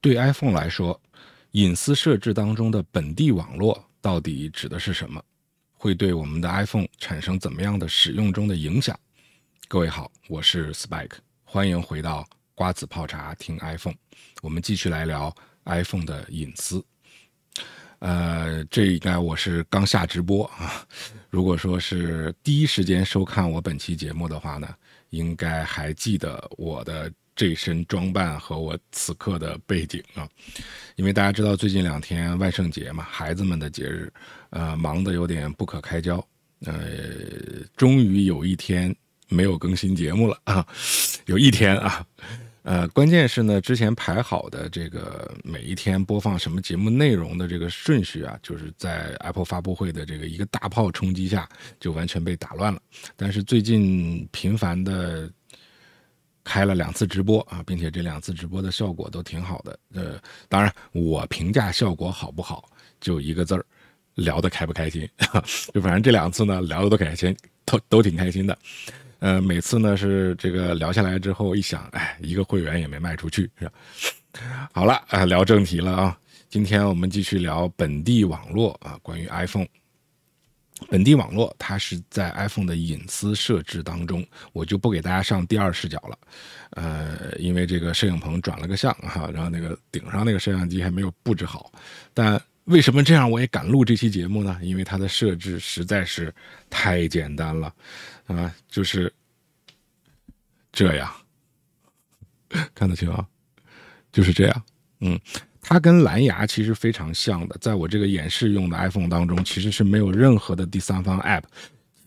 对 iPhone 来说，隐私设置当中的本地网络到底指的是什么？会对我们的 iPhone 产生怎么样的使用中的影响？各位好，我是 Spike， 欢迎回到瓜子泡茶听 iPhone， 我们继续来聊 iPhone 的隐私。这应该我是刚下直播啊。如果说是第一时间收看我本期节目的话呢，应该还记得我的这身装扮和我此刻的背景啊。因为大家知道最近2天万圣节嘛，孩子们的节日，忙得有点不可开交。终于有一天没有更新节目了啊，有一天啊。关键是呢，之前排好的这个每一天播放什么节目内容的这个顺序啊，就是在 Apple 发布会的这个一个大炮冲击下，就完全被打乱了。但是最近频繁的开了2次直播啊，并且这2次直播的效果都挺好的。当然我评价效果好不好，就一个字儿，聊得开不开心。就反正这2次呢，聊得都开心，都挺开心的。每次呢是这个聊下来之后一想，一个会员也没卖出去，是吧？好了，聊正题了啊。今天我们继续聊本地网络啊，关于 iPhone。本地网络它是在 iPhone 的隐私设置当中，我就不给大家上第2视角了。因为这个摄影棚转了个向哈，然后那个顶上那个摄像机还没有布置好。但为什么这样我也敢录这期节目呢？因为它的设置实在是太简单了啊，就是这样，看得清啊，就是这样。它跟蓝牙其实非常像的，在我这个演示用的 iPhone 当中，其实是没有任何的第三方 App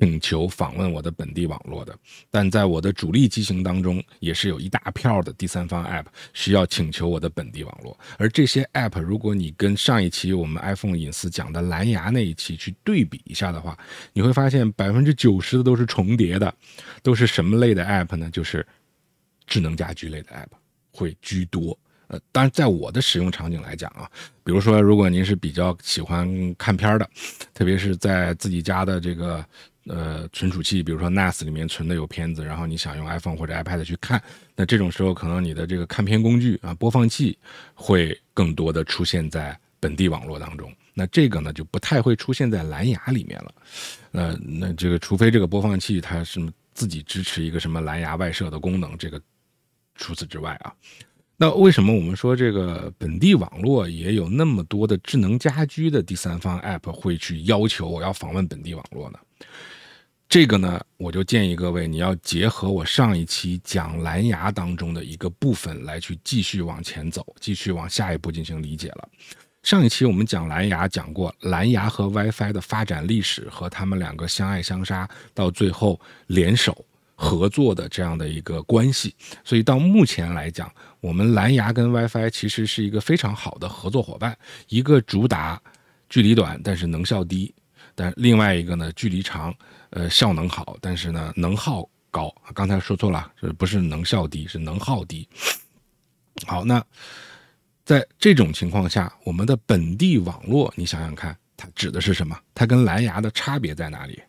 请求访问我的本地网络的。但在我的主力机型当中，也是有一大票的第三方 App 需要请求我的本地网络。而这些 App 如果你跟上一期我们 iPhone 隐私讲的蓝牙那一期去对比一下的话，你会发现90%的都是重叠的。都是什么类的 App 呢？就是智能家居类的 App 会居多。当然在我的使用场景来讲啊，比如说如果您是比较喜欢看片的，特别是在自己家的这个存储器，比如说 NAS 里面存的有片子，然后你想用 iPhone 或者 iPad 去看，那这种时候可能你的这个看片工具啊，播放器会更多的出现在本地网络当中。那这个呢就不太会出现在蓝牙里面了。那这个除非这个播放器它是自己支持一个什么蓝牙外设的功能，这个除此之外啊。那为什么我们说这个本地网络也有那么多的智能家居的第三方 App 会去要求我要访问本地网络呢？这个呢，我就建议各位你要结合我上一期讲蓝牙当中的一个部分来去继续往前走，继续往下一步进行理解了。上一期我们讲蓝牙讲过蓝牙和 WiFi 的发展历史和他们2个相爱相杀，到最后联手合作的这样的一个关系。所以到目前来讲，我们蓝牙跟 WiFi 其实是一个非常好的合作伙伴，一个主打距离短但是能效低，但另外一个呢距离长，效能好，但是呢能耗高。刚才说错了，不是能效低，是能耗低。好，那在这种情况下，我们的本地网络，你想想看，它指的是什么？它跟蓝牙的差别在哪里？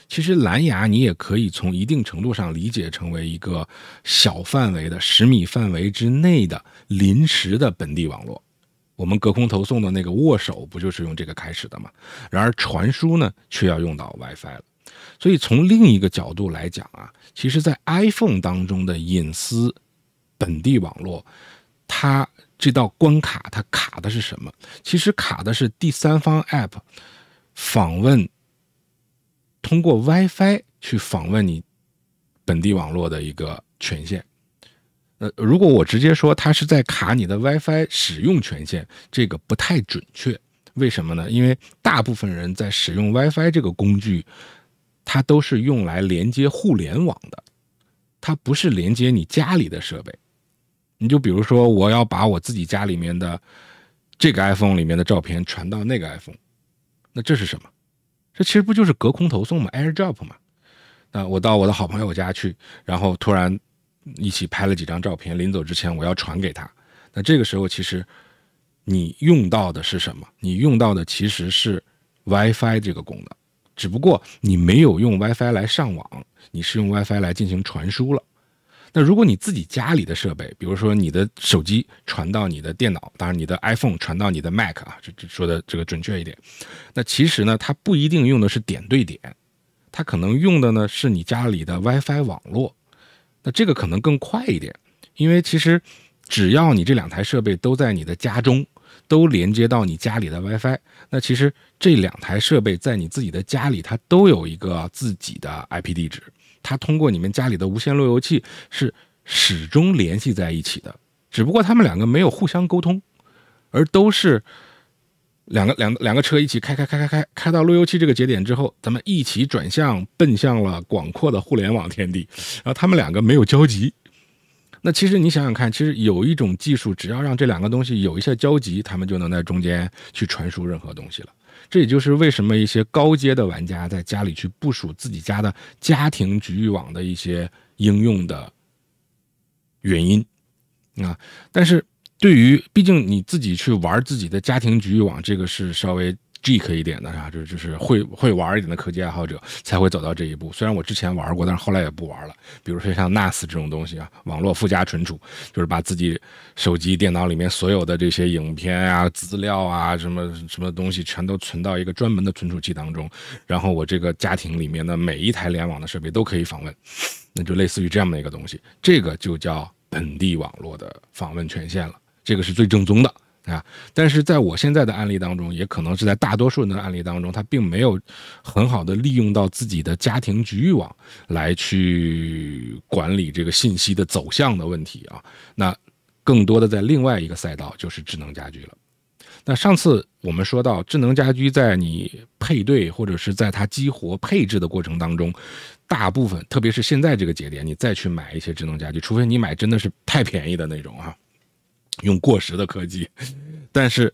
其实蓝牙你也可以从一定程度上理解成为一个小范围的10米范围之内的临时的本地网络。我们隔空投送的那个握手不就是用这个开始的吗？然而传输呢却要用到 WiFi 了。所以从另一个角度来讲啊，其实在 iPhone 当中的隐私本地网络，它这道关卡它卡的是什么？其实卡的是第三方 App 访问，通过 WiFi 去访问你本地网络的一个权限。如果我直接说它是在卡你的 WiFi 使用权限，这个不太准确。为什么呢？因为大部分人在使用 WiFi 这个工具，它都是用来连接互联网的，它不是连接你家里的设备。你就比如说我要把我自己家里面的这个 iPhone 里面的照片传到那个 iPhone， 那这是什么？这其实不就是隔空投送吗？ AirDrop 嘛。那我到我的好朋友家去，然后突然一起拍了几张照片，临走之前我要传给他。那这个时候其实你用到的是什么？你用到的其实是 WiFi 这个功能，只不过你没有用 WiFi 来上网，你是用 WiFi 来进行传输了。那如果你自己家里的设备，比如说你的手机传到你的电脑，当然你的 iPhone 传到你的 Mac 啊，这说的这个准确一点，那其实呢，它不一定用的是点对点，它可能用的呢是你家里的 WiFi 网络，那这个可能更快一点，因为其实只要你这2台设备都在你的家中，都连接到你家里的 WiFi， 那其实这2台设备在你自己的家里，它都有一个自己的 IP 地址，它通过你们家里的无线路由器是始终联系在一起的，只不过他们2个没有互相沟通，而都是两个车一起开到路由器这个节点之后，咱们一起转向奔向了广阔的互联网天地，然后他们2个没有交集。那其实你想想看，其实有一种技术，只要让这2个东西有一些交集，他们就能在中间去传输任何东西了。这也就是为什么一些高阶的玩家在家里去部署自己家的家庭局域网的一些应用的原因啊。但是对于毕竟你自己去玩自己的家庭局域网，这个是稍微geek 一点的啊，就是会玩一点的科技爱好者才会走到这一步。虽然我之前玩过，但是后来也不玩了。比如说像 NAS 这种东西啊，网络附加存储，就是把自己手机、电脑里面所有的这些影片啊、资料啊、什么东西，全都存到一个专门的存储器当中，然后我这个家庭里面的每一台联网的设备都可以访问，那就类似于这样的一个东西，这个就叫本地网络的访问权限了，这个是最正宗的。啊，但是在我现在的案例当中，也可能是在大多数人的案例当中，他并没有很好的利用到自己的家庭局域网来去管理这个信息的走向的问题啊。那更多的在另外一个赛道就是智能家居了。那上次我们说到，智能家居在你配对或者是在它激活配置的过程当中，大部分特别是现在这个节点，你再去买一些智能家居，除非你买真的是太便宜的那种啊，用过时的科技，但是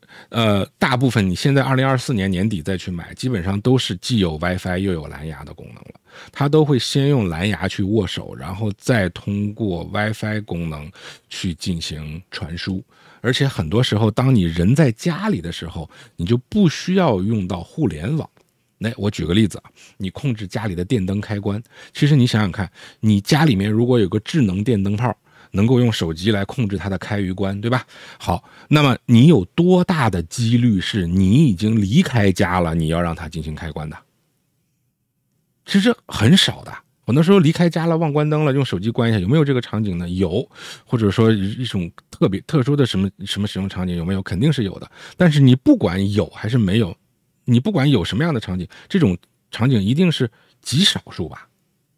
大部分你现在2024年年底再去买，基本上都是既有 WiFi 又有蓝牙的功能了。它都会先用蓝牙去握手，然后再通过 WiFi 功能去进行传输。而且很多时候，当你人在家里的时候，你就不需要用到互联网。我举个例子啊，你控制家里的电灯开关，其实你想想看，你家里面如果有个智能电灯泡，能够用手机来控制它的开与关，对吧？好，那么你有多大的几率是你已经离开家了，你要让它进行开关的？其实很少的。很多时候离开家了，忘关灯了，用手机关一下，有没有这个场景呢？有，或者说一种特别特殊的什么使用场景有没有？肯定是有的。但是你不管有还是没有，你不管有什么样的场景，这种场景一定是极少数吧？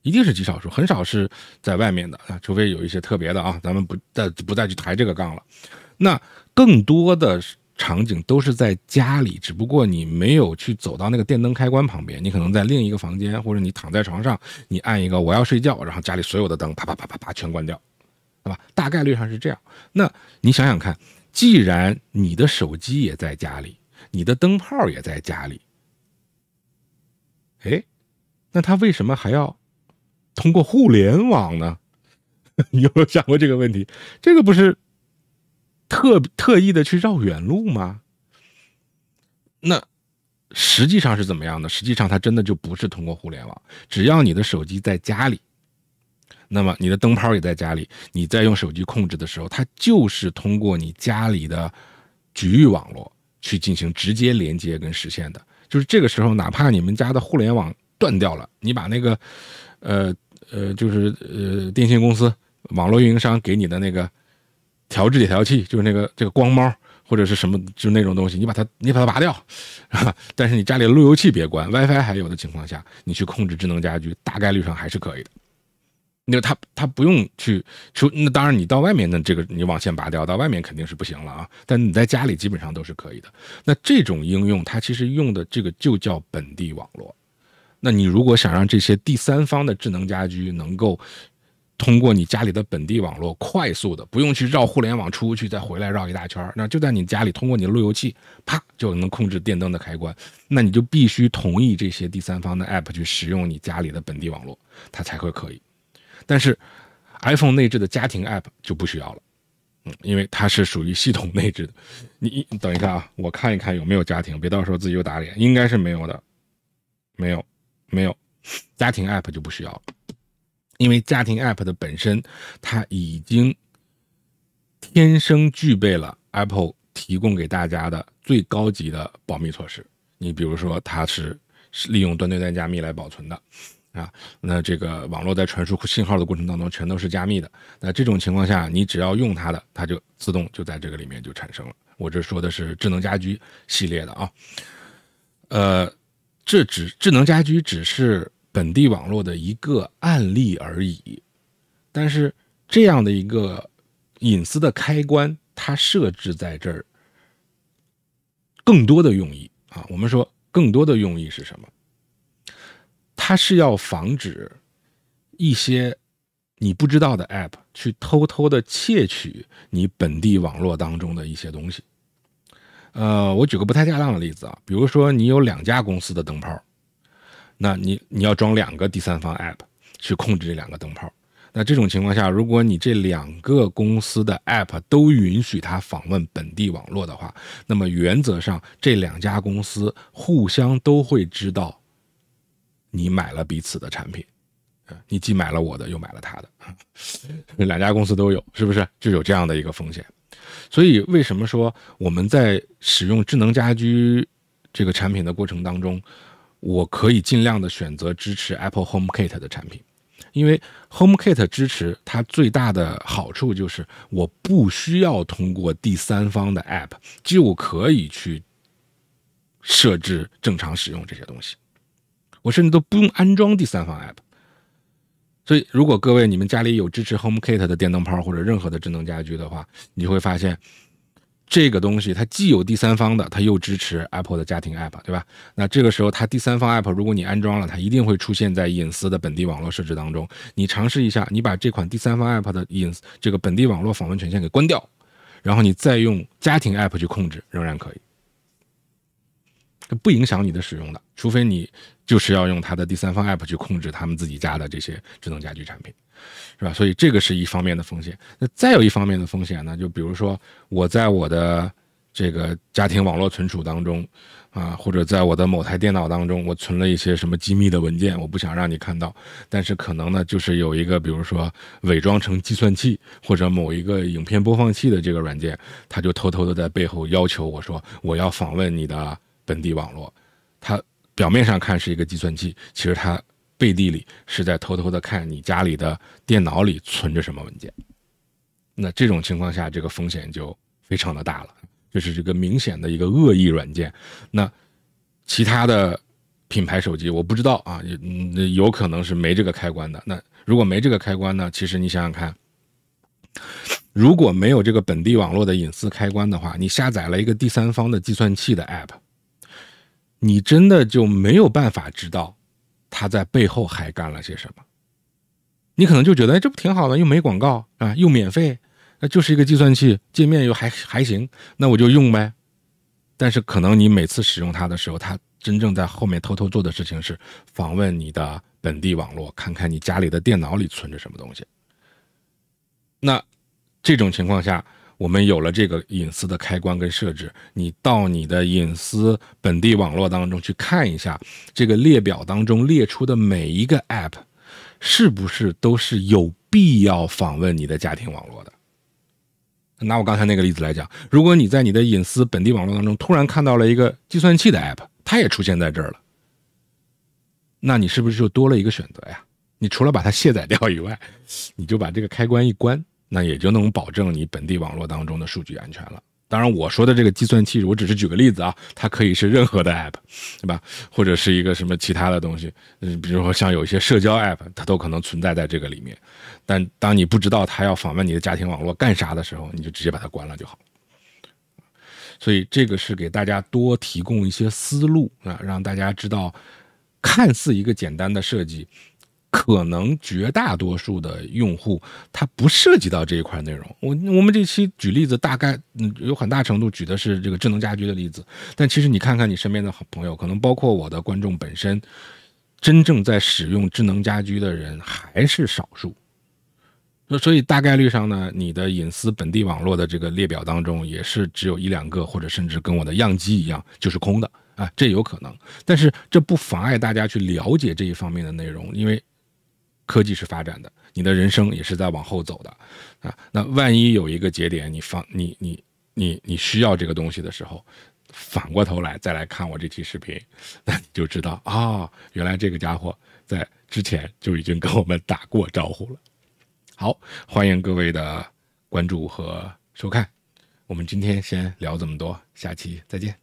一定是极少数，很少是在外面的啊，除非有一些特别的啊，咱们不再去抬这个杠了。那更多的场景都是在家里，只不过你没有去走到那个电灯开关旁边，你可能在另一个房间，或者你躺在床上，你按一个我要睡觉，然后家里所有的灯啪啪啪啪啪全关掉，对吧？大概率上是这样。那你想想看，既然你的手机也在家里，你的灯泡也在家里，那他为什么还要通过互联网呢？你有没有想过这个问题？这个不是特意的去绕远路吗？那实际上是怎么样的？实际上它真的就不是通过互联网，只要你的手机在家里，那么你的灯泡也在家里，你在用手机控制的时候，它就是通过你家里的局域网络去进行直接连接跟实现的。就是这个时候，哪怕你们家的互联网断掉了，你把那个电信公司网络运营商给你的那个调制解调器，就是这个光猫或者是什么，就是那种东西，你把它拔掉，但是你家里的路由器别关 ，WiFi 还有的情况下，你去控制智能家居，大概率上还是可以的。那它不用去那当然你到外面的这个你网线拔掉，到外面肯定是不行了啊。但你在家里基本上都是可以的。那这种应用它其实用的这个就叫本地网络。那你如果想让这些第三方的智能家居能够通过你家里的本地网络快速的，不用去绕互联网出去再回来绕一大圈，那就在你家里通过你的路由器啪就能控制电灯的开关，那你就必须同意这些第三方的 app 去使用你家里的本地网络，它才会可以。但是 iPhone 内置的家庭 app 就不需要了，因为它是属于系统内置的。你等一下啊，我看一看有没有家庭，别到时候自己又打脸，应该是没有的，没有，家庭 app 就不需要了。因为家庭 App 的本身它已经天生具备了 Apple 提供给大家的最高级的保密措施。你比如说它是利用端对端加密来保存的啊，那这个网络在传输信号的过程当中全都是加密的。那这种情况下，你只要用它的，它就自动就在这个里面就产生了。我这说的是智能家居系列的啊，智能家居只是本地网络的一个案例而已。但是这样的一个隐私的开关，它设置在这儿，更多的用意啊，我们说更多的用意是什么？它是要防止一些你不知道的 App 去偷偷的窃取你本地网络当中的一些东西。我举个不太恰当的例子啊，比如说你有2家公司的灯泡，那你要装2个第三方 App 去控制这2个灯泡。那这种情况下，如果你这2个公司的 App 都允许它访问本地网络的话，那么原则上这2家公司互相都会知道你买了彼此的产品，你既买了我的又买了他的，2家公司都有，是不是就有这样的一个风险？所以为什么说我们在使用智能家居这个产品的过程当中，我可以尽量的选择支持 Apple HomeKit 的产品？因为 HomeKit 支持它最大的好处就是我不需要通过第三方的 App 就可以去设置正常使用这些东西，我甚至都不用安装第三方 App。 所以如果各位你们家里有支持 HomeKit 的电灯泡或者任何的智能家居的话，你会发现这个东西它既有第三方的，它又支持 Apple 的家庭 App， 对吧？那这个时候它第三方 App 如果你安装了，它一定会出现在隐私的本地网络设置当中。你尝试一下，你把这款第三方 App 的这个本地网络访问权限给关掉，然后你再用家庭 App 去控制，仍然可以，不影响你的使用的，除非你就是要用它的第三方 App 去控制他们自己家的这些智能家居产品，是吧？所以这个是一方面的风险。那再有一方面的风险呢，就比如说我在我的这个家庭网络存储当中啊，或者在我的某台电脑当中，我存了一些什么机密的文件，我不想让你看到，但是可能呢，就是有一个比如说伪装成计算器或者某一个影片播放器的这个软件，它就偷偷的在背后要求我说我要访问你的本地网络。它表面上看是一个计算器，其实它背地里是在偷偷的看你家里的电脑里存着什么文件。那这种情况下，这个风险就非常的大了，就是这个明显的一个恶意软件。那其他的品牌手机我不知道啊，有可能是没这个开关的。那如果没这个开关呢，其实你想想看，如果没有这个本地网络的隐私开关的话，你下载了一个第三方的计算器的 App， 你真的就没有办法知道他在背后还干了些什么。你可能就觉得，这不挺好的，又没广告啊，又免费，那就是一个计算器，界面又还行，那我就用呗。但是可能你每次使用它的时候，它真正在后面偷偷做的事情是访问你的本地网络，看看你家里的电脑里存着什么东西。那这种情况下，我们有了这个隐私的开关跟设置，你到你的隐私本地网络当中去看一下，这个列表当中列出的每一个 App 是不是都是有必要访问你的家庭网络的。拿我刚才那个例子来讲，如果你在你的隐私本地网络当中突然看到了一个计算器的 App， 它也出现在这儿了，那你是不是就多了一个选择呀？你除了把它卸载掉以外，你就把这个开关一关，那也就能保证你本地网络当中的数据安全了。当然我说的这个计算器我只是举个例子啊，它可以是任何的 App， 对吧？或者是一个什么其他的东西，比如说像有一些社交 App， 它都可能存在这个里面。但当你不知道它要访问你的家庭网络干啥的时候，你就直接把它关了就好。所以这个是给大家多提供一些思路啊，让大家知道看似一个简单的设计，可能绝大多数的用户他不涉及到这一块内容。我们这期举例子大概有很大程度举的是这个智能家居的例子，但其实你看看你身边的朋友，可能包括我的观众本身，真正在使用智能家居的人还是少数。所以大概率上呢，你的隐私本地网络的这个列表当中也是只有1-2个，或者甚至跟我的样机一样就是空的啊，这有可能。但是这不妨碍大家去了解这一方面的内容，因为科技是发展的，你的人生也是在往后走的啊。那万一有一个节点你需要这个东西的时候，反过头来再来看我这期视频，那你就知道啊，原来这个家伙在之前就已经跟我们打过招呼了。好，欢迎各位的关注和收看，我们今天先聊这么多，下期再见。